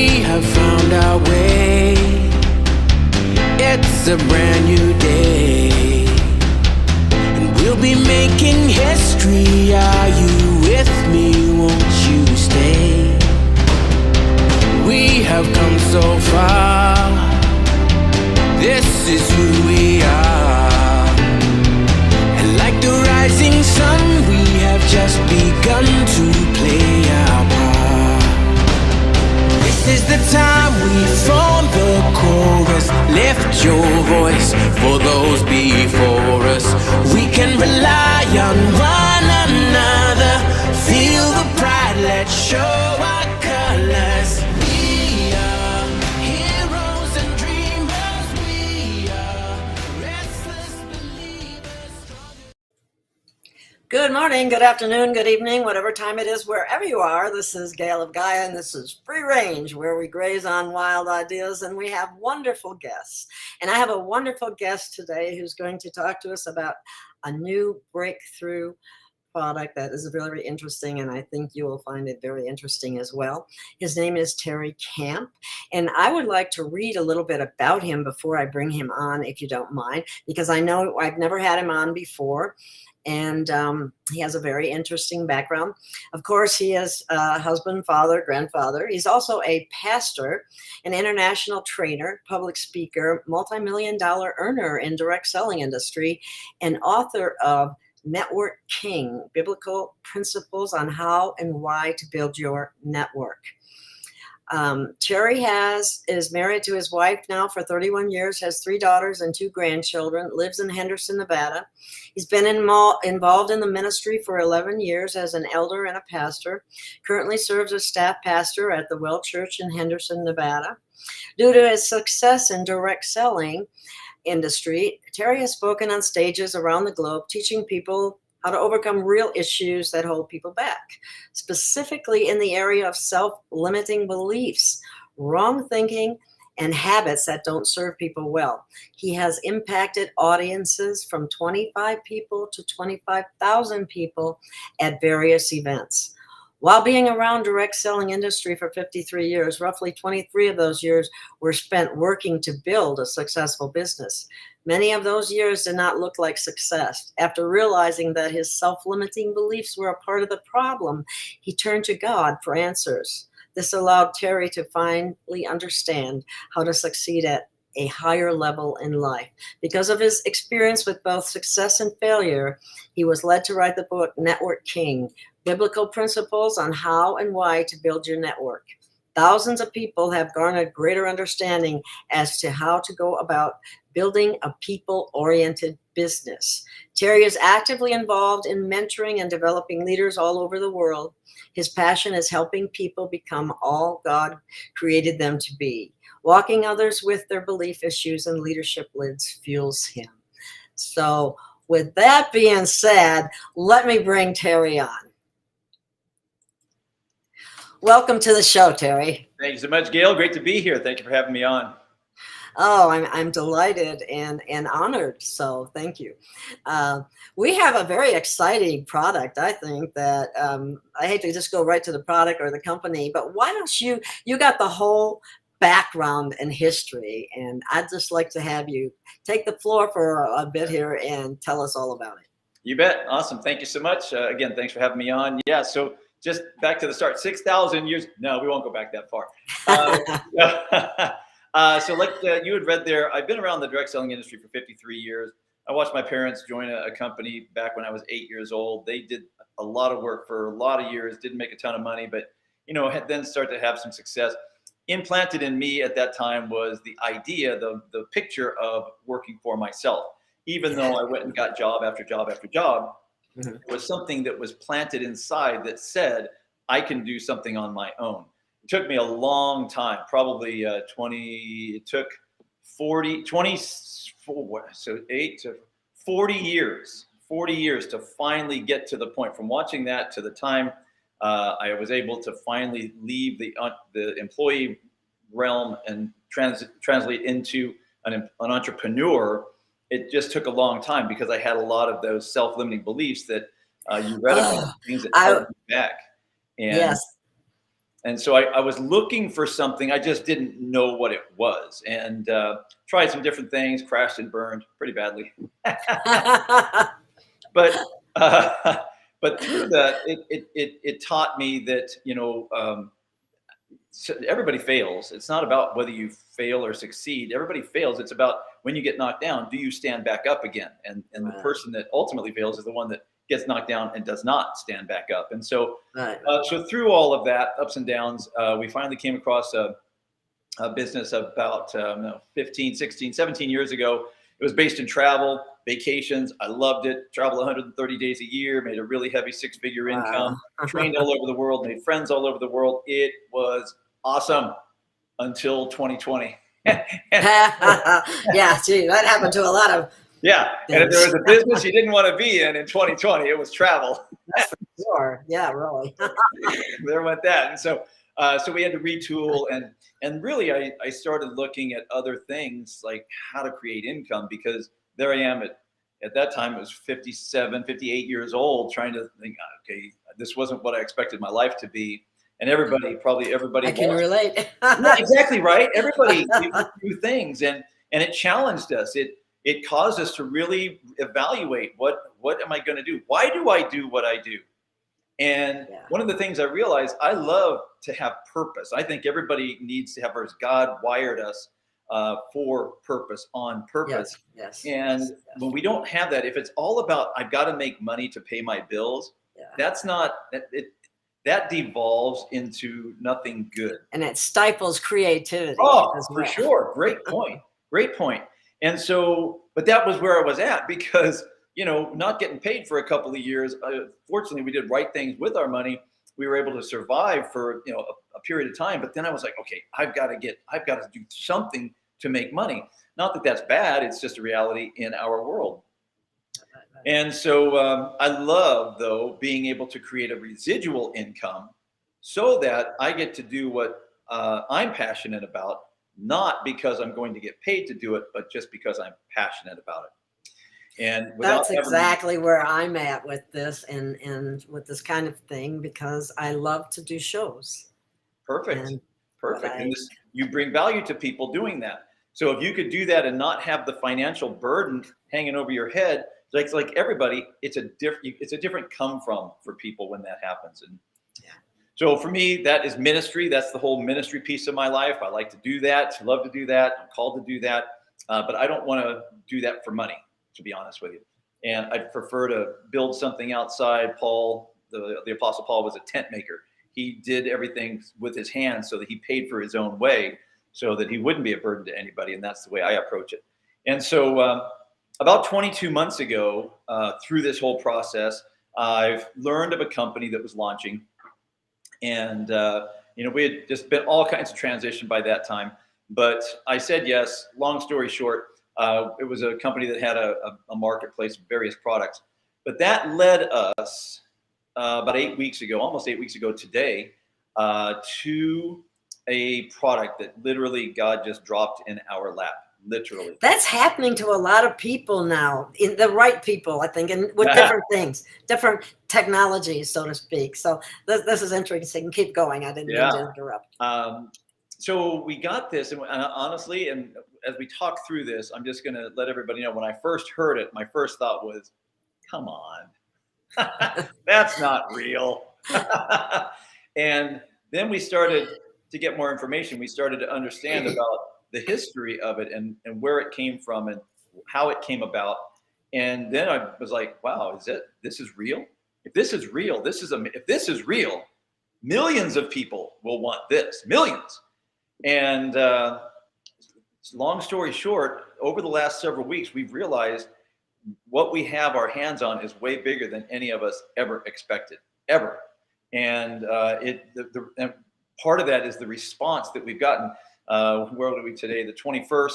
We have found our way. It's a brand new day, and we'll be making history. Are you with me? Won't you stay? We have come so far. This is who we are. And like the rising sun, we have just begun to play our part. This is the time we form the chorus. Lift your voice for those before us. We can rely on one another. Feel the pride, let's show our colors. We are heroes and dreamers. We are restless believers. Good morning, good afternoon, good evening, whatever time it is, wherever you are. This is Gail of Gaia, and this is Free Range, where we graze on wild ideas, and we have wonderful guests. And I have a wonderful guest today who's going to talk to us about a new breakthrough product that is very interesting, and I think you will find it very interesting as well. His name is Tere Kampe, and I would like to read a little bit about him before I bring him on, if you don't mind, because I know I've never had him on before. And he has a very interesting background. Of course, he is a husband, father, grandfather. He's also a pastor, an international trainer, public speaker, multi-million-dollar earner in direct selling industry, and author of Network King, Biblical Principles on How and Why to Build Your Network. Tere is married to his wife now for 31 years, has 3 daughters and 2 grandchildren, lives in Henderson, Nevada. He's been involved in the ministry for 11 years as an elder and a pastor, currently serves as staff pastor at the Well Church in Henderson, Nevada. Due to his success in direct selling industry, Tere has spoken on stages around the globe, teaching people how to overcome real issues that hold people back, specifically in the area of self-limiting beliefs, wrong thinking, and habits that don't serve people well. He has impacted audiences from 25 people to 25,000 people at various events. While being around direct selling industry for 53 years, roughly 23 of those years were spent working to build a successful business. Many of those years did not look like success. After realizing that his self-limiting beliefs were a part of the problem, he turned to God for answers. This allowed Tere to finally understand how to succeed at a higher level in life. Because of his experience with both success and failure, he was led to write the book Network King, Biblical Principles on How and Why to Build Your Network. Thousands of people have garnered greater understanding as to how to go about building a people-oriented business. Tere is actively involved in mentoring and developing leaders all over the world. His passion is helping people become all God created them to be. Walking others with their belief issues and leadership lids fuels him. So with that being said, let me bring Tere on. Welcome to the show, Tere. Thank you so much, Gail. Great to be here. Thank you for having me on. Oh, I'm delighted and honored. So thank you. We have a very exciting product, I think, that I hate to just go right to the product or the company, but why don't you got the whole background and history, and I'd just like to have you take the floor for a bit here and tell us all about it. You bet. Awesome. Thank you so much. Again, thanks for having me on. Yeah, so just back to the start, 6,000 years. No, we won't go back that far. So like you had read there, I've been around the direct selling industry for 53 years. I watched my parents join a company back when I was 8 years old. They did a lot of work for a lot of years, didn't make a ton of money, but had then started to have some success. Implanted in me at that time was the idea, the picture of working for myself. Even though I went and got job after job after job, it was something that was planted inside that said, I can do something on my own. It took me a long time, probably 40 years to finally get to the point. From watching that to the time I was able to finally leave the employee realm and translate into an entrepreneur. It just took a long time because I had a lot of those self-limiting beliefs that you read about, things that held me back. And yes. And so I was looking for something. I just didn't know what it was, and tried some different things, crashed and burned pretty badly. But but through that, it taught me that, so everybody fails. It's not about whether you fail or succeed. Everybody fails. It's about when you get knocked down, do you stand back up again? And the person that ultimately fails is the one that gets knocked down and does not stand back up. And so, so through all of that, ups and downs, we finally came across a business about 15, 16, 17 years ago. It was based in travel, vacations. I loved it. Traveled 130 days a year, made a really heavy 6-figure income, trained all over the world, made friends all over the world. It was awesome until 2020. Yeah, gee, that happened to a lot of Yeah, and if there was a business you didn't want to be in 2020, it was travel. That's for sure. Yeah, really. There went that. And so so we had to retool, and really I started looking at other things like how to create income, because there I am at that time, it was 57, 58 years old, trying to think, okay, this wasn't what I expected my life to be. And everybody I can relate. Yeah, exactly right. Everybody do things, and it challenged us. It caused us to really evaluate what am I going to do? Why do I do what I do? And one of the things I realized, I love to have purpose. I think everybody needs to have purpose. God wired us for purpose, on purpose. Yes. And when we don't have that, if it's all about I've got to make money to pay my bills, that's not that devolves into nothing good. And it stifles creativity. Oh, for sure. Great point. Great point. And so, but that was where I was at, because, not getting paid for a couple of years, fortunately, we did right things with our money. We were able to survive for, a period of time. But then I was like, okay, I've got to do something to make money. Not that that's bad. It's just a reality in our world. And so I love, though, being able to create a residual income so that I get to do what I'm passionate about, not because I'm going to get paid to do it, but just because I'm passionate about it. And that's exactly where I'm at with this and with this kind of thing, because I love to do shows. Perfect. And you bring value to people doing that. So if you could do that and not have the financial burden hanging over your head, like everybody, it's a different come from for people when that happens. And so for me, that is ministry. That's the whole ministry piece of my life. I like to do that. I love to do that. I'm called to do that. But I don't want to do that for money, to be honest with you. And I'd prefer to build something outside. Paul, the Apostle Paul, was a tent maker. He did everything with his hands so that he paid for his own way, so that he wouldn't be a burden to anybody. And that's the way I approach it. And so about 22 months ago, through this whole process, I've learned of a company that was launching. And, we had just been all kinds of transition by that time. But I said yes. Long story short, it was a company that had a marketplace of various products. But that led us about 8 weeks ago, almost 8 weeks ago today, to a product that literally God just dropped in our lap. Literally. That's happening to a lot of people now, in the right people, I think, and with different things, different technologies, so to speak. So this is interesting. Keep going. I didn't mean to interrupt. So we got this, and honestly, and as we talk through this, I'm just going to let everybody know, when I first heard it, my first thought was, come on, that's not real. And then we started to get more information. We started to understand about the history of it and where it came from and how it came about. And then I was like, wow, this is real? If this is real, if this is real, millions of people will want this, millions. And long story short, over the last several weeks, we've realized what we have our hands on is way bigger than any of us ever expected, ever. And and part of that is the response that we've gotten. Where are we today? The 21st.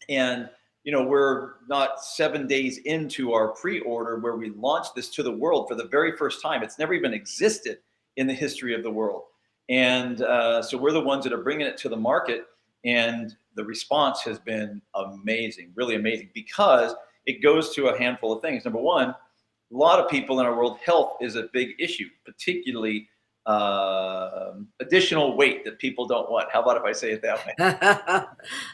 And, we're not 7 days into our pre-order where we launched this to the world for the very first time. It's never even existed in the history of the world. And so we're the ones that are bringing it to the market. And the response has been amazing, really amazing, because it goes to a handful of things. Number one, a lot of people in our world, health is a big issue, particularly additional weight that people don't want. How about if I say it that way?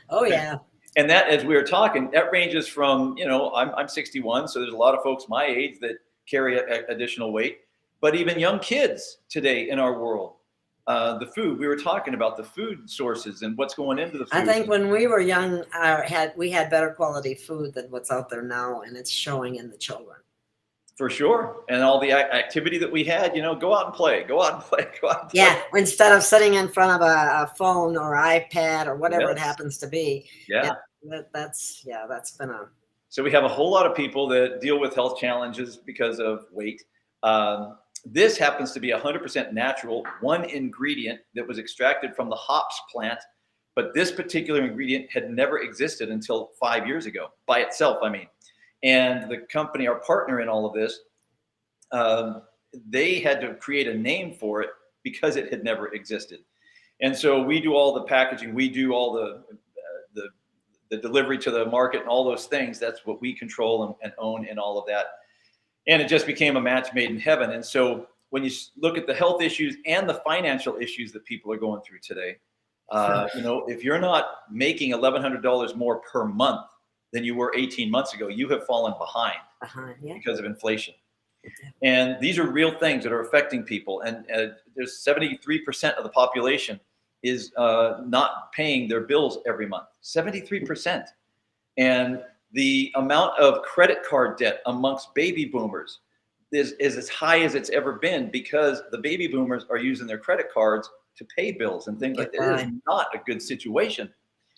Oh yeah. And that, as we were talking, that ranges from, I'm 61, so there's a lot of folks my age that carry additional weight, but even young kids today in our world. The food, we were talking about the food sources and what's going into the food. I think when we were young, we had better quality food than what's out there now, and it's showing in the children. For sure. And all the activity that we had, go out and play, go out and play, go out and play. Yeah, instead of sitting in front of a phone or iPad or whatever it Yes. happens to be. Yeah. That's been a. So we have a whole lot of people that deal with health challenges because of weight. This happens to be 100% natural, one ingredient that was extracted from the hops plant, but this particular ingredient had never existed until 5 years ago, by itself, I mean. And the company, our partner in all of this, they had to create a name for it because it had never existed. And so we do all the packaging, we do all the delivery to the market and all those things. That's what we control and own and all of that. And it just became a match made in heaven. And so when you look at the health issues and the financial issues that people are going through today, if you're not making $1,100 more per month than you were 18 months ago, you have fallen behind because of inflation. Yeah. And these are real things that are affecting people. And there's 73% of the population is not paying their bills every month, 73%. And the amount of credit card debt amongst baby boomers is as high as it's ever been because the baby boomers are using their credit cards to pay bills and things like that. It is not a good situation.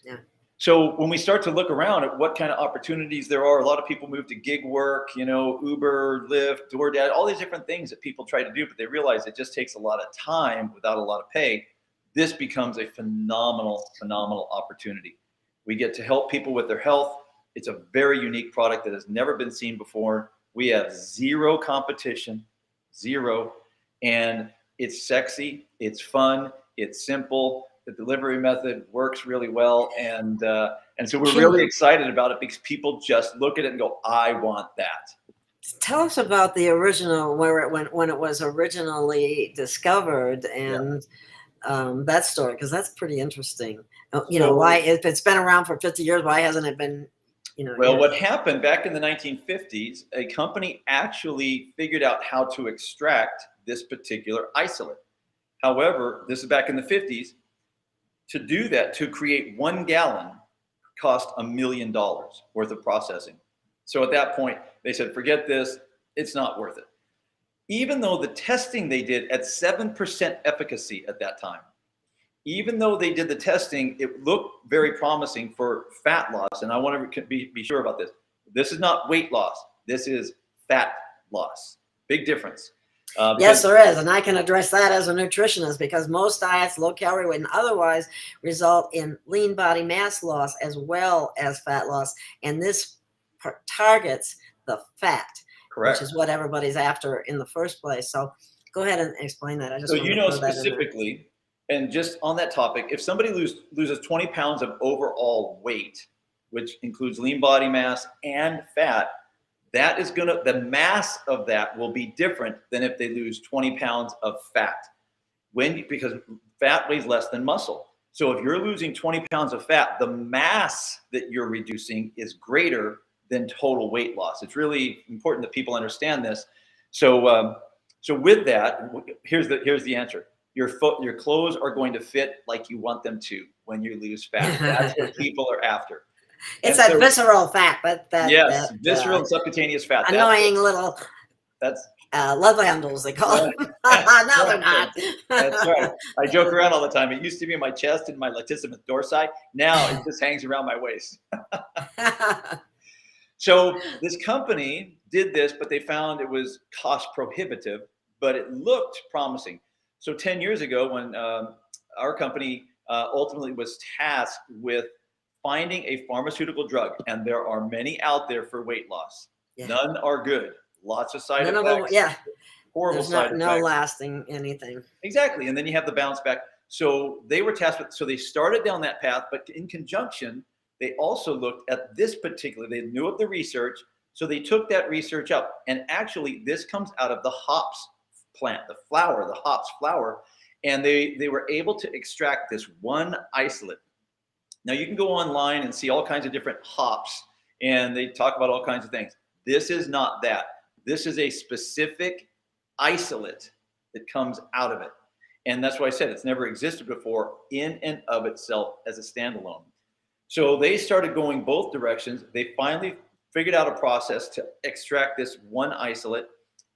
Yeah. So when we start to look around at what kind of opportunities there are, a lot of people move to gig work, Uber, Lyft, DoorDash, all these different things that people try to do, but they realize it just takes a lot of time without a lot of pay. This becomes a phenomenal, phenomenal opportunity. We get to help people with their health. It's a very unique product that has never been seen before. We have zero competition, zero. And it's sexy, it's fun, it's simple. The delivery method works really well. And so we're really excited about it because people just look at it and go, I want that. Tell us about the original, when it was originally discovered and that story, because that's pretty interesting. Why, if it's been around for 50 years, why hasn't it been, Well, what happened back in the 1950s, a company actually figured out how to extract this particular isolate. However, this is back in the 50s. To do that, to create 1 gallon, cost $1 million worth of processing. So at that point, they said, forget this, it's not worth it. Even though the testing they did at 7% efficacy at that time, even though they did the testing, it looked very promising for fat loss. And I want to be sure about this. This is not weight loss. This is fat loss. Big difference. Yes, there is. And I can address that as a nutritionist because most diets, low calorie, would otherwise result in lean body mass loss as well as fat loss. And this targets the fat, correct, which is what everybody's after in the first place. So go ahead and explain that. I just specifically, and just on that topic, if somebody loses 20 pounds of overall weight, which includes lean body mass and fat, that is the mass of that will be different than if they lose 20 pounds of fat. Because fat weighs less than muscle. So if you're losing 20 pounds of fat, the mass that you're reducing is greater than total weight loss. It's really important that people understand this. So with that, here's the answer. Your clothes are going to fit like you want them to when you lose fat. That's what people are after. It's that visceral fat, but visceral and subcutaneous fat. Annoying little love handles, they call them. No, they're not. That's right. I joke around all the time. It used to be in my chest and my latissimus dorsi. Now it just hangs around my waist. So this company did this, but they found it was cost prohibitive, but it looked promising. So 10 years ago, when our company ultimately was tasked with finding a pharmaceutical drug, and there are many out there for weight loss. Yeah. None are good. Lots of side effects. Horrible side effects. No lasting anything. Exactly. And then you have the bounce back. So they were tasked with, so they started down that path, but in conjunction, they also looked at this particular, they knew of the research, so they took that research up. And actually, this comes out of the hops plant, the flower, the hops flower, and they were able to extract this one isolate. Now you can go online and see all kinds of different hops, and they talk about all kinds of things. This is not that. This is a specific isolate that comes out of it. And that's why I said it's never existed before in and of itself as a standalone. So they started going both directions. They finally figured out a process to extract this one isolate.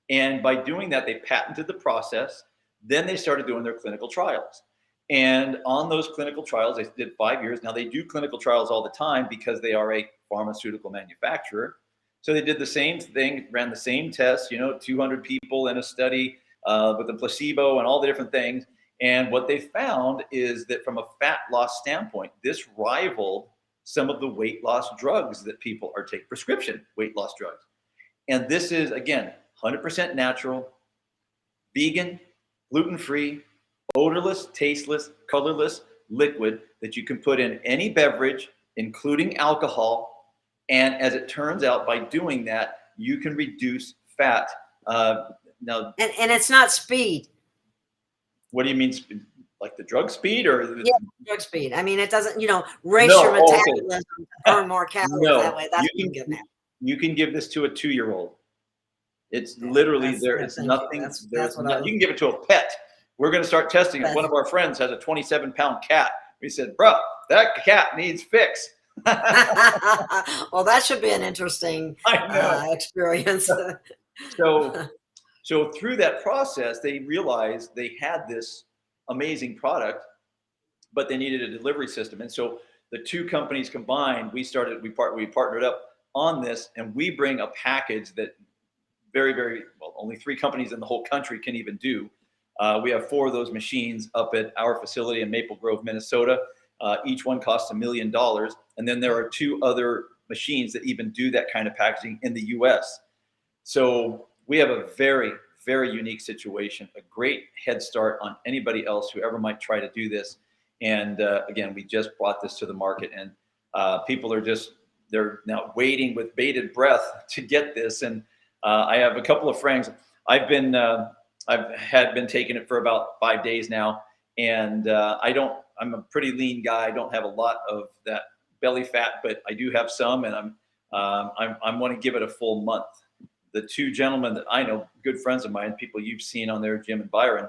And by doing that, they patented the process. Then they started doing their clinical trials. And on those clinical trials, they did 5 years. Now they do clinical trials all the time because they are a pharmaceutical manufacturer. So they did the same thing, ran the same tests, 200 people in a study with a placebo and all the different things. And what they found is that from a fat loss standpoint, this rivaled some of the weight loss drugs that people are taking, prescription weight loss drugs. And this is, again, 100% natural, vegan, gluten-free, odorless, tasteless, colorless liquid that you can put in any beverage, including alcohol. And as it turns out, by doing that, you can reduce fat. Now, and it's not speed. What do you mean, like the drug speed, or drug speed? I mean, it doesn't, race your metabolism to burn more calories that way. That's what I'm getting at. You can give this to a 2-year-old. It's literally there. It's nothing. You can give it to a pet. We're going to start testing it. One of our friends has a 27-pound cat. We said, bro, that cat needs pHix. Well, that should be an interesting experience. So through that process, they realized they had this amazing product, but they needed a delivery system. And so the two companies combined, we partnered up on this, and we bring a package that only 3 companies in the whole country can even do. We have 4 of those machines up at our facility in Maple Grove, Minnesota. Each one costs $1 million. And then there are 2 other machines that even do that kind of packaging in the US. So we have a very, very unique situation, a great head start on anybody else who ever might try to do this. And again, we just brought this to the market, and people are they're now waiting with bated breath to get this. And I have a couple of friends. I've been taking it for about 5 days now, and I'm a pretty lean guy. I don't have a lot of that belly fat, but I do have some, and I want to give it a full month. The 2 gentlemen that I know, good friends of mine, people you've seen on there, Jim and Byron,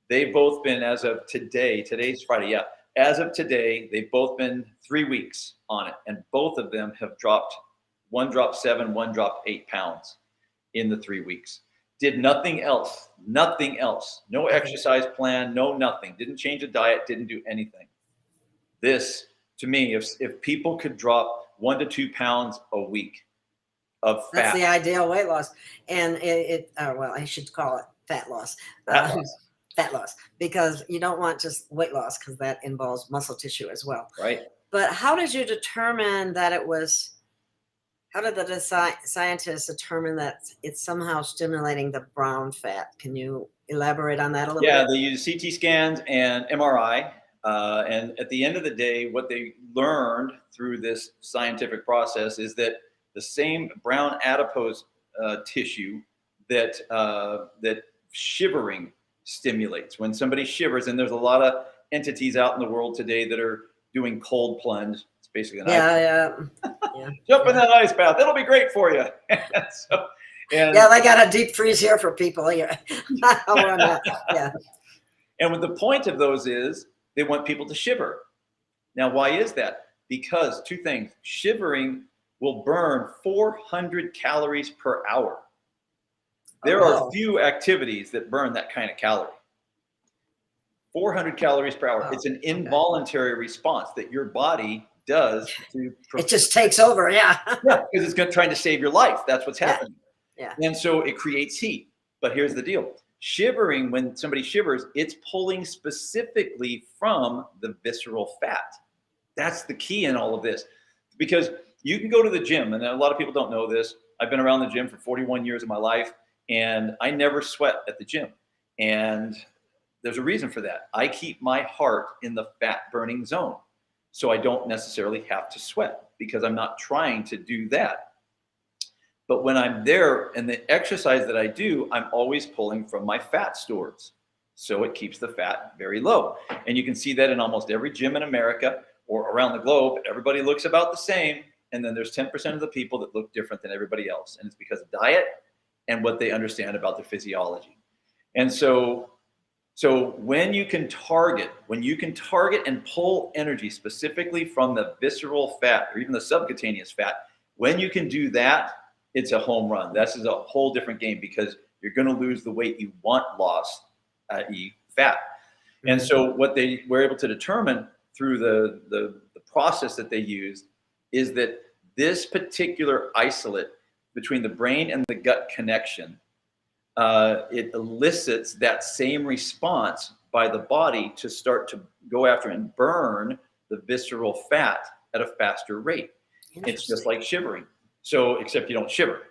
they've both been, as of today, today's Friday, as of today, they've both been 3 weeks on it, and both of them have dropped, one dropped 7, one dropped 8 pounds in the 3 weeks. Did nothing else, no exercise plan, no nothing, didn't change a diet, didn't do anything. This, to me, if people could drop 1 to 2 pounds a week of fat. That's the ideal weight loss. And I should call it fat loss. Fat loss, because you don't want just weight loss, because that involves muscle tissue as well. Right. But how did you determine that how did the scientists determine that it's somehow stimulating the brown fat? Can you elaborate on that a little bit? Yeah, they use CT scans and MRI. And at the end of the day, what they learned through this scientific process is that the same brown adipose tissue that shivering stimulates. When somebody shivers, and there's a lot of entities out in the world today that are doing cold plunge. It's basically an ice. Jump in that ice bath. It'll be great for you. They got a deep freeze here for people here. And what the point of those is they want people to shiver. Now, why is that? Because 2 things. Shivering will burn 400 calories per hour. There are few activities that burn that kind of calorie. 400 calories per hour. It's an involuntary response that your body does to. It just takes over, because it's trying to save your life. That's what's happening. Yeah. And so it creates heat. But here's the deal. Shivering, when somebody shivers, it's pulling specifically from the visceral fat. That's the key in all of this. Because you can go to the gym, and a lot of people don't know this. I've been around the gym for 41 years of my life, and I never sweat at the gym. And there's a reason for that. I keep my heart in the fat burning zone, so I don't necessarily have to sweat, because I'm not trying to do that. But when I'm there and the exercise that I do, I'm always pulling from my fat stores. So it keeps the fat very low. And you can see that in almost every gym in America or around the globe. Everybody looks about the same. And then there's 10% of the people that look different than everybody else. And it's because of diet and what they understand about their physiology. And so when you can target and pull energy specifically from the visceral fat or even the subcutaneous fat, when you can do that, it's a home run. This is a whole different game because you're going to lose the weight you want lost, i.e. fat. And so what they were able to determine through the process that they used is that this particular isolate between the brain and the gut connection, it elicits that same response by the body to start to go after and burn the visceral fat at a faster rate. It's just like shivering. So, except you don't shiver.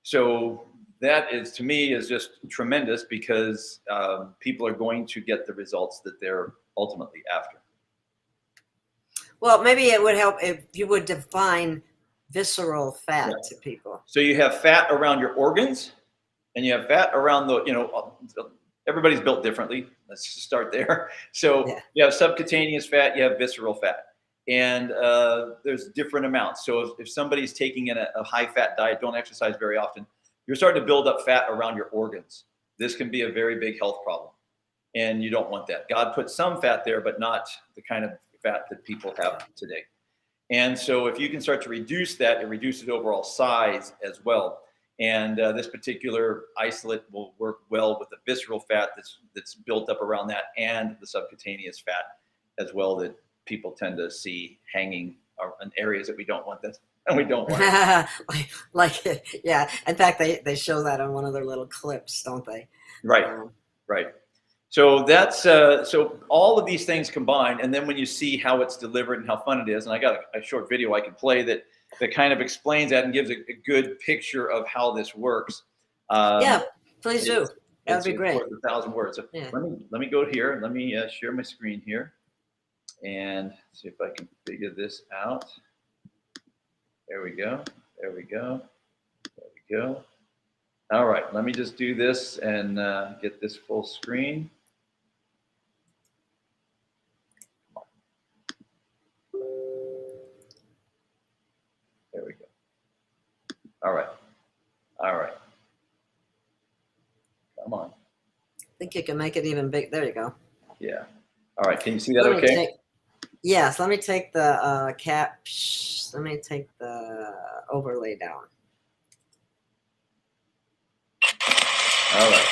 So that is, to me, is just tremendous because people are going to get the results that they're ultimately after. Well, maybe it would help if you would define visceral fat to people. So you have fat around your organs and you have fat around everybody's built differently. Let's just start there. So you have subcutaneous fat, you have visceral fat. And there's different amounts. So if somebody's taking in a high fat diet, don't exercise very often, you're starting to build up fat around your organs. This can be a very big health problem. And you don't want that. God put some fat there, but not the kind of fat that people have today. And so if you can start to reduce that, it reduces overall size as well. And this particular isolate will work well with the visceral fat that's built up around that and the subcutaneous fat as well that people tend to see hanging in areas that we don't want that. And we don't want yeah. In fact, they show that on one of their little clips, don't they? Right, right. So that's so all of these things combined, and then when you see how it's delivered and how fun it is, and I got a short video I can play that kind of explains that and gives a good picture of how this works. Yeah, please do. That would be great. Worth 1,000 words. So let me go here and let me share my screen here and see if I can figure this out. There we go. There we go. There we go. All right, let me just do this and get this full screen. There we go. All right. All right. Come on. I think you can make it even big. There you go. Yeah. All right. Can you see that okay? Yes. Let me take the let me take the overlay down. All right.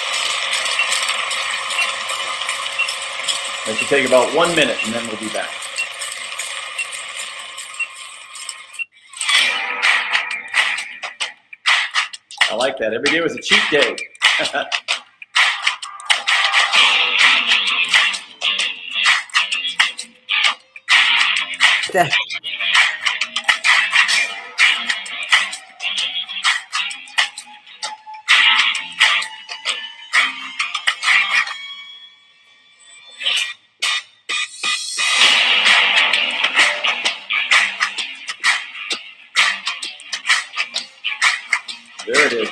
That should take about 1 minute and then we'll be back. I like that. Every day was a cheat day. There it is.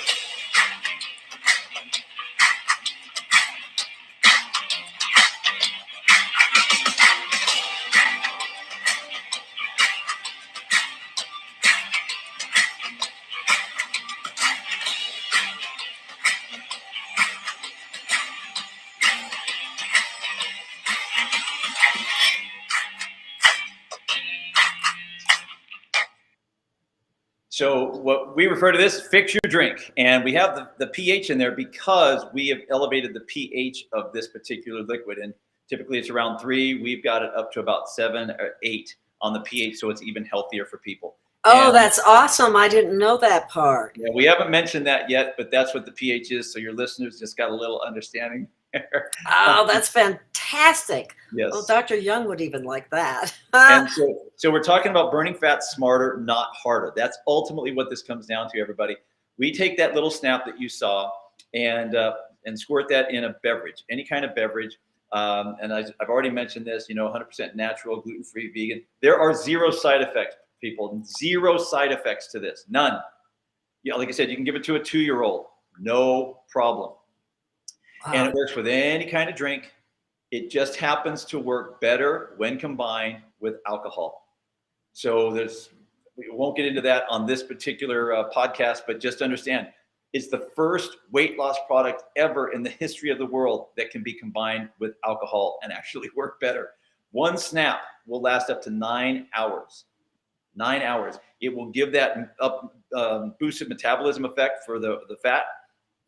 So what we refer to this, fix your drink. And we have the pH in there because we have elevated the pH of this particular liquid. And typically it's around 3. We've got it up to about 7 or 8 on the pH, so it's even healthier for people. Oh, and that's awesome. I didn't know that part. Yeah, we haven't mentioned that yet, but that's what the pH is. So your listeners just got a little understanding. Oh, that's fantastic. Yes. Well, Dr. Young would even like that. And so we're talking about burning fat smarter, not harder. That's ultimately what this comes down to, everybody. We take that little snap that you saw and squirt that in a beverage, any kind of beverage. And I've already mentioned this, 100% natural, gluten-free, vegan. There are 0 side effects, people. 0 side effects to this. None. Yeah, like I said, you can give it to a 2-year-old, no problem. And it works with any kind of drink. It just happens to work better when combined with alcohol. So we won't get into that on this particular podcast, but just understand it's the first weight loss product ever in the history of the world that can be combined with alcohol and actually work better. One snap will last up to 9 hours. 9 hours. It will give that boosted metabolism effect for the fat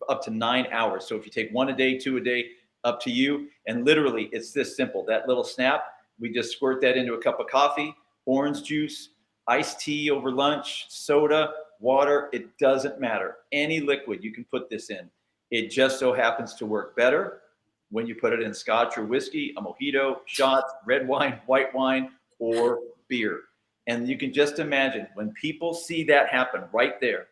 up to 9 hours. So if you take 1 a day, 2 a day, up to you. And literally, it's this simple. That little snap, we just squirt that into a cup of coffee, orange juice, iced tea over lunch, soda, water. It doesn't matter. Any liquid you can put this in. It just so happens to work better when you put it in scotch or whiskey, a mojito, shots, red wine, white wine, or beer. And you can just imagine when people see that happen right there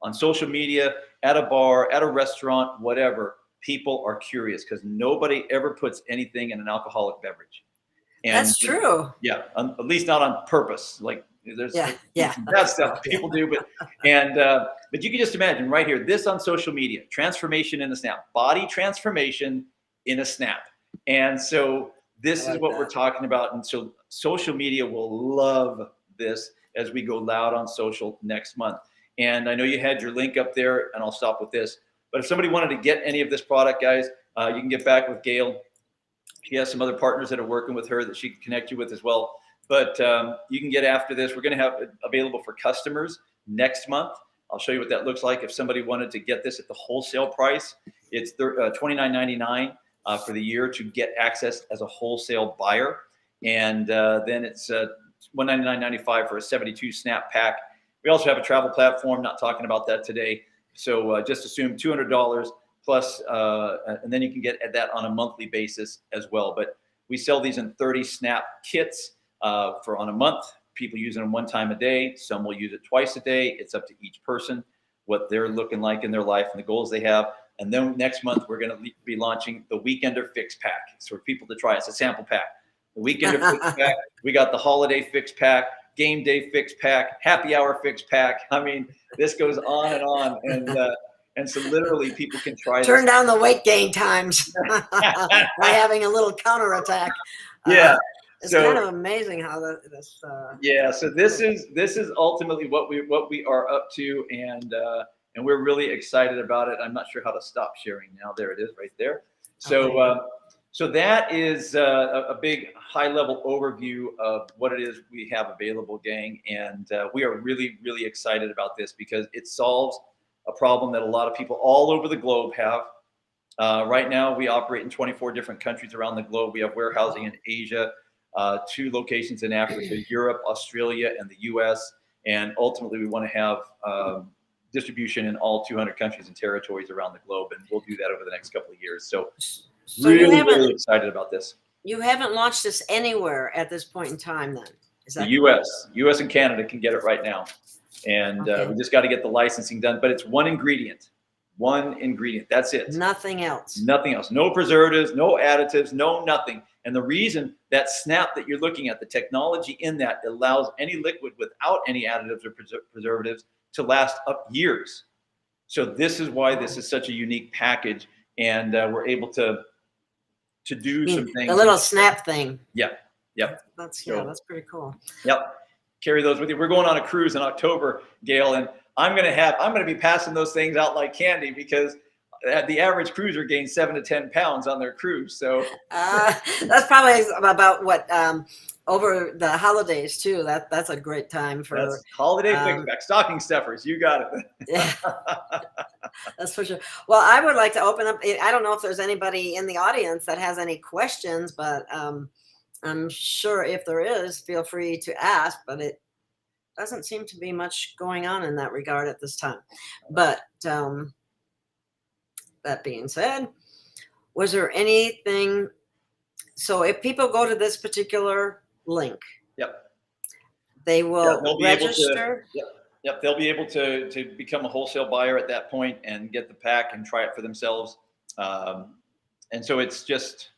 on social media, at a bar, at a restaurant, whatever, people are curious because nobody ever puts anything in an alcoholic beverage. And that's true. Yeah, at least not on purpose. Like there's that stuff people do, but you can just imagine right here, this on social media, transformation in a snap, body transformation in a snap. And so this is what we're talking about. And so social media will love this as we go loud on social next month. And I know you had your link up there, and I'll stop with this. But if somebody wanted to get any of this product, guys, you can get back with Gail. She has some other partners that are working with her that she can connect you with as well. But you can get after this. We're going to have it available for customers next month. I'll show you what that looks like. If somebody wanted to get this at the wholesale price, it's $29.99 for the year to get access as a wholesale buyer. And then it's $199.95 for a 72 snap pack. We also have a travel platform, not talking about that today. So just assume $200 plus, and then you can get that on a monthly basis as well. But we sell these in 30 snap kits for on a month. People use them 1 time a day. Some will use it twice a day. It's up to each person, what they're looking like in their life and the goals they have. And then next month, we're going to be launching the Weekender Fix Pack. It's for people to try. It's a sample pack. The Weekender Fix Pack. We got the Holiday Fix Pack, Game Day Fix Pack, Happy Hour Fix Pack. I mean, this goes on and on. And so literally people can try Turn down the weight gain times by having a little counterattack. Yeah. It's kind of amazing how this. So this is ultimately what we are up to, and we're really excited about it. I'm not sure how to stop sharing now. There it is, right there. So so that is a big high-level overview of what it is we have available, gang, and we are really, really excited about this because it solves a problem that a lot of people all over the globe have. Right now, we operate in 24 different countries around the globe. We have warehousing in Asia, 2 locations in Africa, Europe, Australia, and the US. And ultimately, we want to have distribution in all 200 countries and territories around the globe. And we'll do that over the next couple of years. So really excited about this. You haven't launched this anywhere at this point in time then? Is that the US and Canada can get it right now. And we just got to get the licensing done. But it's one ingredient. That's it. Nothing else. Nothing else. No preservatives, no additives, no nothing. And the reason that snap that you're looking at, the technology in that allows any liquid without any additives or preservatives to last up years. So this is why this is such a unique package. And we're able to do some things. The little snap thing. Yep. That's pretty cool. Yep. Carry those with you. We're going on a cruise in October, Gail, and I'm going to be passing those things out like candy because the average cruiser gains 7 to 10 pounds on their cruise. So that's probably about what over the holidays too. That's a great time for holiday fix back, stocking stuffers. You got it. Yeah, that's for sure. Well, I would like to open up. I don't know if there's anybody in the audience that has any questions, but I'm sure if there is, feel free to ask. But it doesn't seem to be much going on in that regard at this time. But that being said, was there anything? So if people go to this particular link, they will register. They'll be able to become a wholesale buyer at that point and get the pack and try it for themselves. And so it's just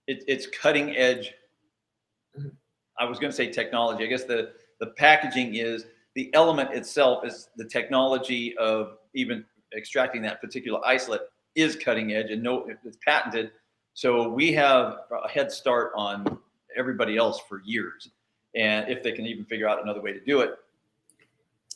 it's cutting edge. I was going to say technology. I guess the packaging is The element itself is the technology of even extracting that particular isolate is cutting edge and it's patented. So we have a head start on everybody else for years. And if they can even figure out another way to do it.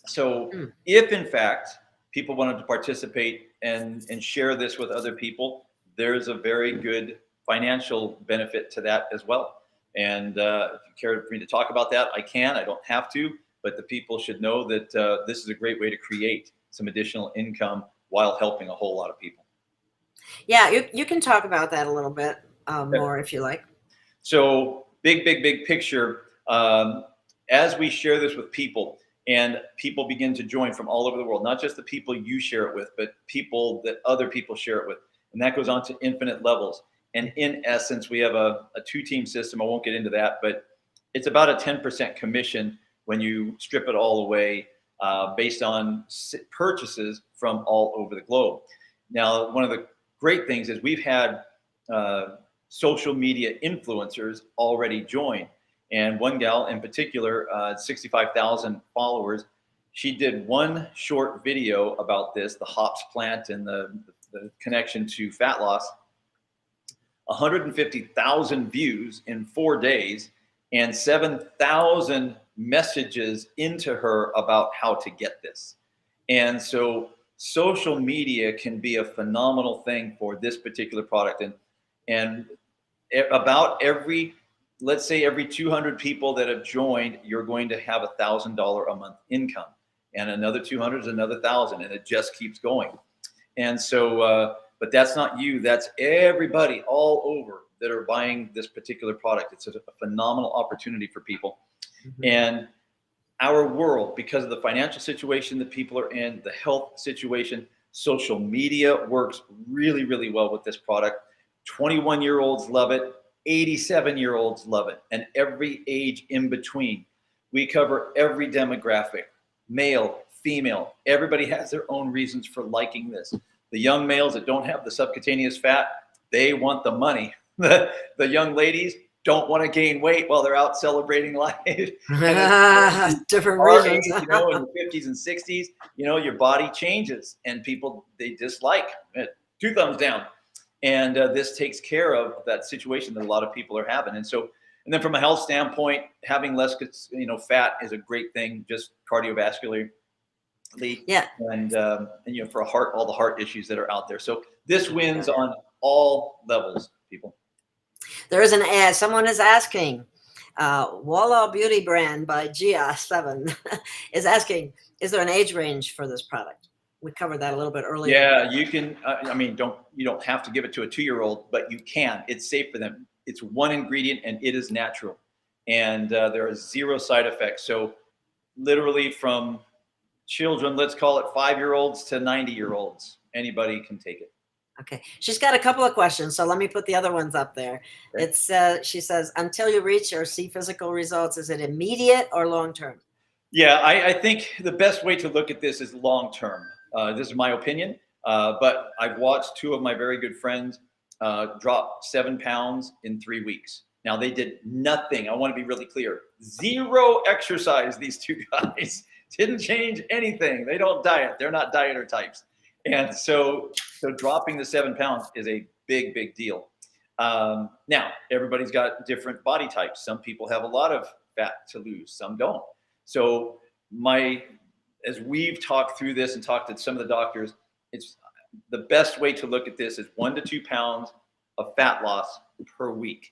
So if in fact people wanted to participate and share this with other people, there's a very good financial benefit to that as well. And if you care for me to talk about that, I can. I don't have to, but the people should know that this is a great way to create some additional income while helping a whole lot of people. Yeah, you can talk about that a little bit more if you like. So big picture. As we share this with people and people begin to join from all over the world, not just the people you share it with, but people that other people share it with. And that goes on to infinite levels. And in essence, we have a 2-team system. I won't get into that, but it's about a 10% commission when you strip it all away based on purchases from all over the globe. Now, one of the great things is we've had social media influencers already join. And one gal in particular, 65,000 followers, she did one short video about this, the hops plant and the connection to fat loss. 150,000 views in 4 days and 7,000 messages into her about how to get this. And so social media can be a phenomenal thing for this particular product. And about let's say every 200 people that have joined, you're going to have $1,000 a month income, and another 200 is another 1,000, and it just keeps going. And so, but that's not you, that's everybody all over that are buying this particular product. It's a phenomenal opportunity for people. And our world, because of the financial situation that people are in, the health situation, social media works really well with this product. 21-year-olds love it. 87-year-olds love it, and every age in between. We cover every demographic, male, female. Everybody has their own reasons for liking this. The young males that don't have the subcutaneous fat, they want the money. The young ladies don't want to gain weight while they're out celebrating life. Different reasons. Age, in the 50s and 60s, your body changes, and people, they dislike it. 2 thumbs down. And this takes care of that situation that a lot of people are having. And then from a health standpoint, having less, fat is a great thing, just cardiovascularly. Yeah. And for all the heart issues that are out there. So this wins on all levels, people. There is an ad. Someone is asking, Walla Beauty Brand by Gia7 is asking, is there an age range for this product? We covered that a little bit earlier. Yeah, you can. You don't have to give it to a 2-year-old, but you can. It's safe for them. It's one ingredient, and it is natural, and there are 0 side effects. So, literally, from children, let's call it 5-year-olds to 90-year-olds, anybody can take it. Okay, she's got a couple of questions, so let me put the other ones up there. Okay. She says, until you reach or see physical results, is it immediate or long term? Yeah, I think the best way to look at this is long term. This is my opinion, but I've watched 2 of my very good friends drop 7 pounds in 3 weeks. Now, they did nothing. I want to be really clear. 0 exercise, these 2 guys. Didn't change anything. They don't diet. They're not dieter types. And so dropping the 7 pounds is a big deal. Now, everybody's got different body types. Some people have a lot of fat to lose. Some don't. So as we've talked through this and talked to some of the doctors, it's the best way to look at this is 1 to 2 pounds of fat loss per week.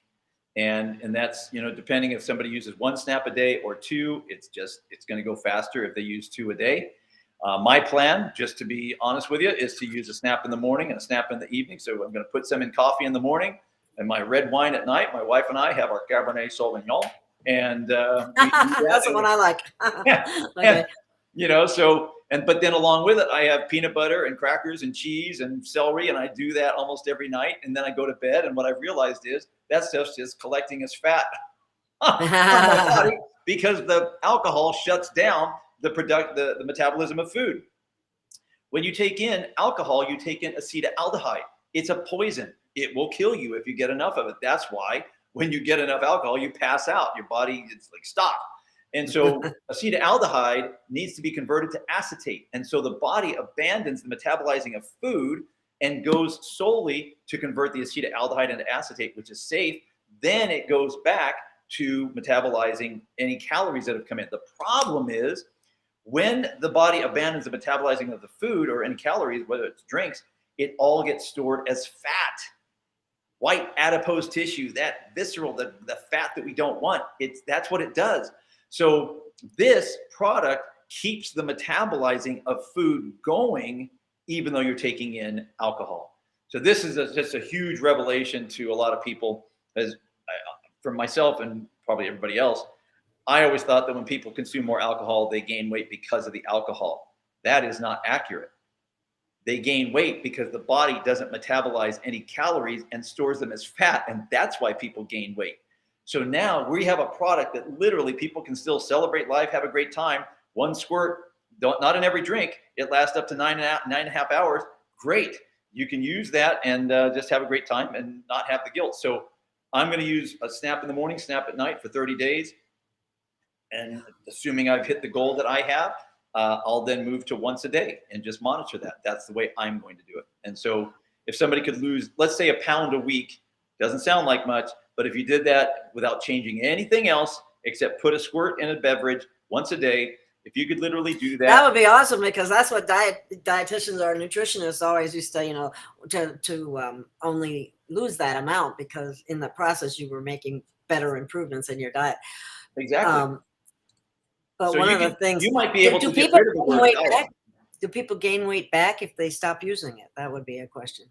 And that's, depending if somebody uses 1 snap a day or 2, it's going to go faster if they use 2 a day. My plan, just to be honest with you, is to use a snap in the morning and a snap in the evening. So I'm going to put some in coffee in the morning and my red wine at night. My wife and I have our Cabernet Sauvignon. And that's the one I like. Yeah. Okay. And, but then along with it, I have peanut butter and crackers and cheese and celery, and I do that almost every night. And then I go to bed, and what I've realized is that stuff's just collecting as fat on my body because the alcohol shuts down the metabolism of food. When you take in alcohol, you take in acetaldehyde. It's a poison. It will kill you if you get enough of it. That's why when you get enough alcohol, you pass out. Your body, it's like, stop. And so acetaldehyde needs to be converted to acetate. And so the body abandons the metabolizing of food and goes solely to convert the acetaldehyde into acetate, which is safe. Then it goes back to metabolizing any calories that have come in. The problem is when the body abandons the metabolizing of the food or any calories, whether it's drinks, it all gets stored as fat. White adipose tissue, that visceral, the fat that we don't want, that's what it does. So this product keeps the metabolizing of food going, even though you're taking in alcohol. So this is just a huge revelation to a lot of people, as for myself and probably everybody else. I always thought that when people consume more alcohol, they gain weight because of the alcohol. That is not accurate. They gain weight because the body doesn't metabolize any calories and stores them as fat, and that's why people gain weight. So now we have a product that literally people can still celebrate life, have a great time. One squirt, not in every drink. It lasts up to 9.5 hours. Great. You can use that and just have a great time and not have the guilt. So I'm going to use a snap in the morning, snap at night for 30 days. And assuming I've hit the goal that I have, I'll then move to once a day and just monitor that. That's the way I'm going to do it. And so if somebody could lose, let's say, 1 pound a week, doesn't sound like much, but if you did that without changing anything else except put a squirt in a beverage once a day, if you could literally do that. That would be awesome, because that's what dietitians or nutritionists always used to, to only lose that amount, because in the process you were making better improvements in your diet. Exactly. But so one of the things, you might be able to get people rid of the gain word weight alcohol. back? Do people gain weight back if they stop using it? That would be a question.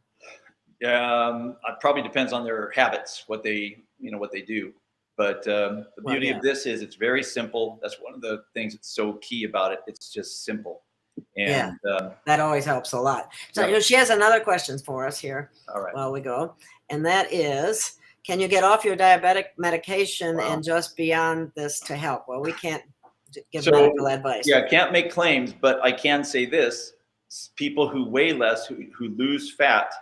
It probably depends on their habits, what they do. But the beauty of this is it's very simple. That's one of the things that's so key about it. It's just simple. And that always helps a lot. So she has another question for us here. All right. While we go, and that is, can you get off your diabetic medication and just be on this to help? Well, we can't give medical advice. Yeah, I can't make claims, but I can say this: people who weigh less, who lose fat,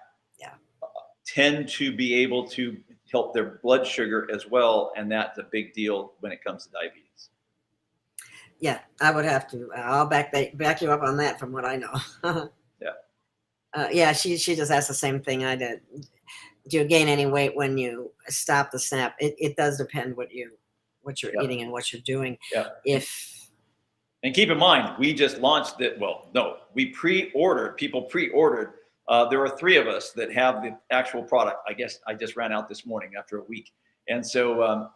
tend to be able to help their blood sugar as well, and that's a big deal when it comes to diabetes. Yeah, I would have to. I'll back you up on that from what I know. She just asked the same thing I did. Do you gain any weight when you stop the SNAP? It does depend what you're eating and what you're doing. And keep in mind, we just launched it. Well, no, we pre-ordered. People pre-ordered. There are 3 of us that have the actual product. I guess I just ran out this morning after a week, and so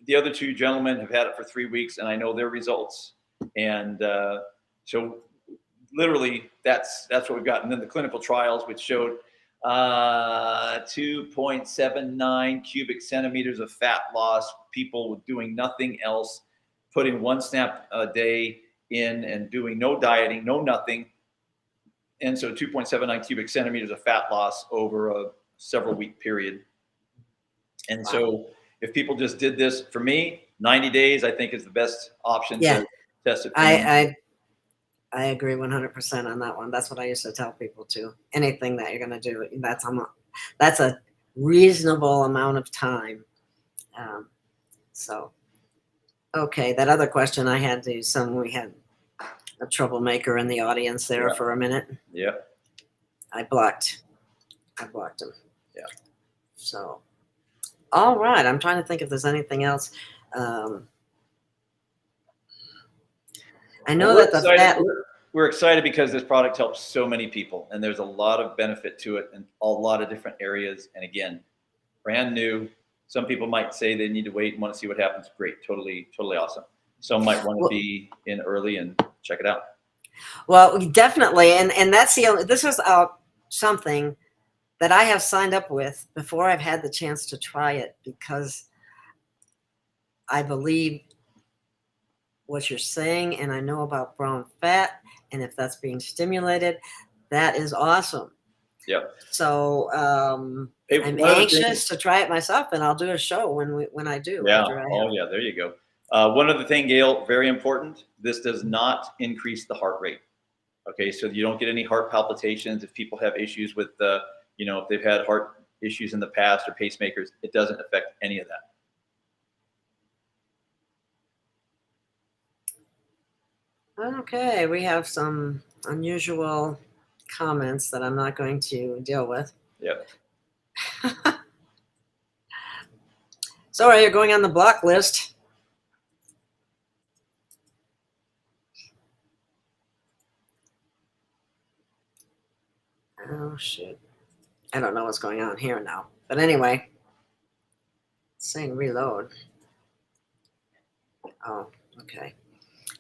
the other 2 gentlemen have had it for 3 weeks, and I know their results. And so literally, that's what we've got. And then the clinical trials, which showed 2.79 cubic centimeters of fat loss, people doing nothing else, putting 1 snap a day in and doing no dieting, no nothing. And so 2.79 cubic centimeters of fat loss over a several week period. And so if people just did this, for me, 90 days, I think is the best option to test it. I agree 100% on that one. That's what I used to tell people too. Anything that you're going to do, that's a reasonable amount of time. Okay, that other question I had we had a troublemaker in the audience there for a minute. Yeah. I blocked him. Yeah. So, all right. I'm trying to think if there's anything else. I know we're excited because this product helps so many people, and there's a lot of benefit to it in a lot of different areas. And again, brand new. Some people might say they need to wait and want to see what happens. Great. Totally awesome. Some might want to be in early and check it out. Well, definitely. And that's this was something that I have signed up with before I've had the chance to try it, because I believe what you're saying, and I know about brown fat, and if that's being stimulated, that is awesome. Yeah. So I'm anxious to try it myself, and I'll do a show when I do. Yeah. There you go. One other thing, Gail, very important. This does not increase the heart rate. Okay, so you don't get any heart palpitations. If people have issues with if they've had heart issues in the past or pacemakers, it doesn't affect any of that. Okay, we have some unusual comments that I'm not going to deal with. Yep. Sorry, you're going on the block list. Oh, shoot. I don't know what's going on here now. But anyway, it's saying reload. Oh, okay.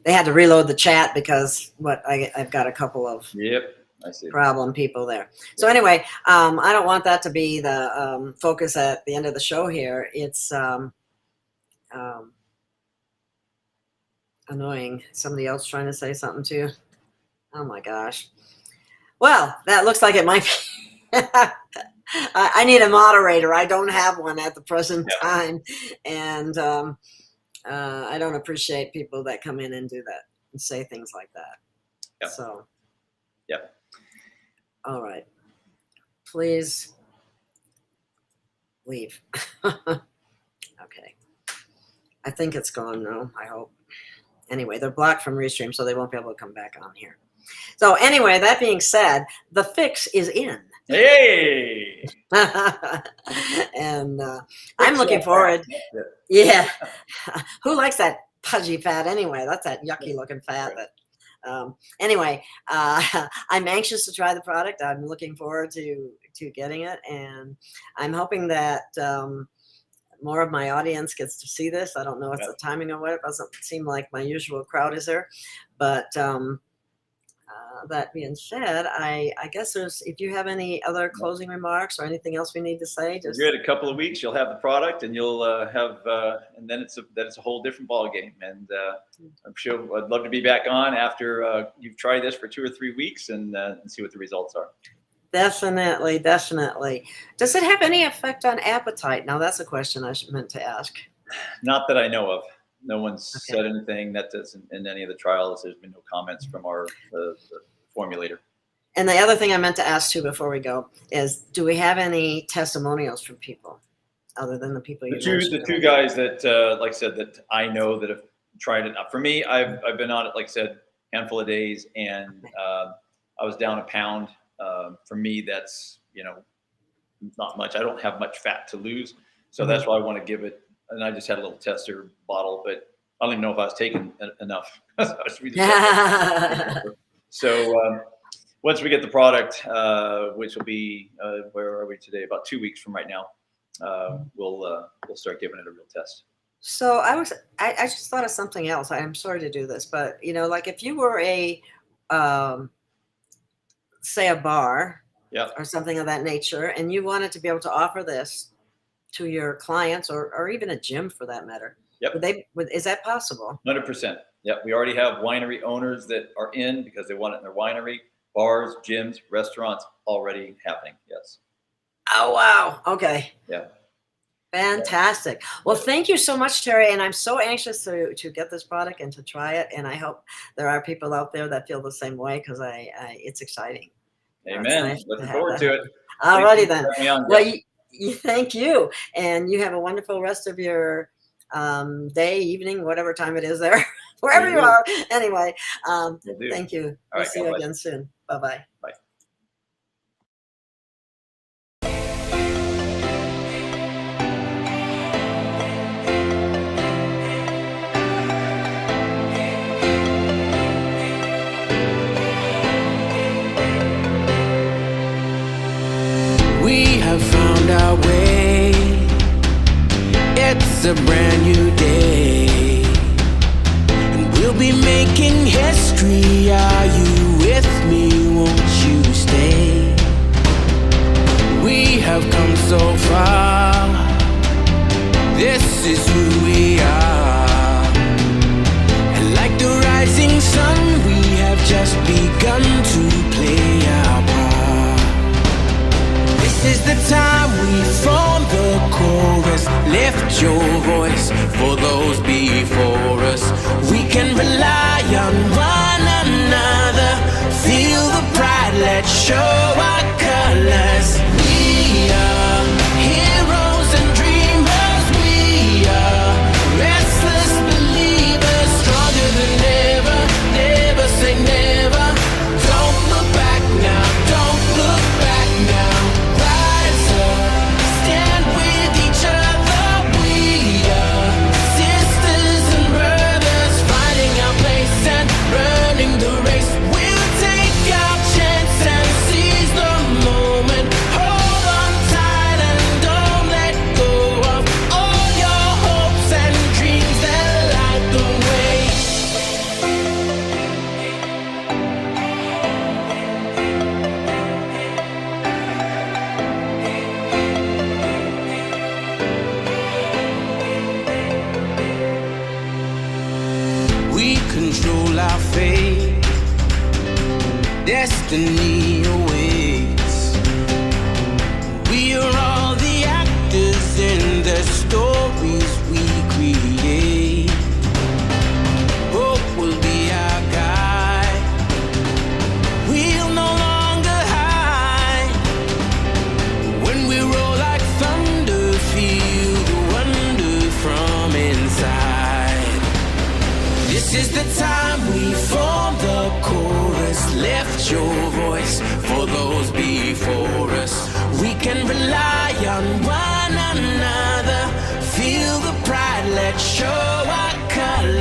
They had to reload the chat because I've got a couple of Yep. I see. problem people there. So anyway, I don't want that to be the focus at the end of the show here. It's annoying. Somebody else trying to say something to you. Oh my gosh. Well, that looks like it might be. I need a moderator. I don't have one at the present time. And I don't appreciate people that come in and do that and say things like that. Yep. So. Yep. All right. Please leave. Okay. I think it's gone now, I hope. Anyway, they're blocked from Restream, so they won't be able to come back on here. So anyway, that being said, the fix is in. Hey! And I'm looking forward. Yeah. Who likes that pudgy fat anyway? That's that yucky looking fat. That, anyway, I'm anxious to try the product. I'm looking forward to getting it. And I'm hoping that more of my audience gets to see this. I don't know if the timing of it doesn't seem like my usual crowd is there. But that being said, I guess if you have any other closing remarks or anything else we need to say, just good. A couple of weeks, you'll have the product, and you'll have, and then it's a whole different ball game. And I'm sure I'd love to be back on after you've tried this for 2 or 3 weeks and see what the results are. Definitely, definitely. Does it have any effect on appetite? Now that's a question I meant to ask. Not that I know of. No one's said anything. That doesn't in any of the trials. There's been no comments from our the formulator. And the other thing I meant to ask too before we go is, do we have any testimonials from people other than the people you mentioned? The two guys that, like I said, that I know that have tried it. For me, I've been on it, like I said, handful of days, and I was down a pound. For me, that's not much. I don't have much fat to lose, so that's why I want to give it. And I just had a little tester bottle, but I don't even know if I was taking enough. So once we get the product, which will be, where are we today? About 2 weeks from right now, we'll start giving it a real test. So I just thought of something else. I'm sorry to do this, but like if you were a, say a bar or something of that nature, and you wanted to be able to offer this to your clients or even a gym for that matter. Yep. Is that possible? 100%. Yep. We already have winery owners that are in because they want it in their winery, bars, gyms, restaurants already happening. Yes. Oh, wow. Okay. Yeah. Fantastic. Well, thank you so much, Tere. And I'm so anxious to get this product and to try it. And I hope there are people out there that feel the same way because it's exciting. Amen. Nice Looking forward to it. All righty then. Well, thank you. And you have a wonderful rest of your day, evening, whatever time it is there, wherever you are. Anyway, thank you. We'll see you again soon. Bye-bye. Bye. We have found our way. It's a brand new day, and we'll be making history. Are you with me? Won't you stay? We have come so far. This is who we are, and like the rising sun, we have just begun to play our part. This is the time we form the chorus. Lift your voice for those before us. We can rely on one another. Feel the pride, let's show our colors. We are heroes and dreamers. We are restless believers, stronger than ever, never. control our fate. Destiny awaits. We are all the actors in the stories we create. Hope will be our guide. We'll no longer hide. When we roll like thunder, feel the wonder from inside. This is the time we form the chorus. Lift your voice for those before us. We can rely on one another. Feel the pride, let's show our color.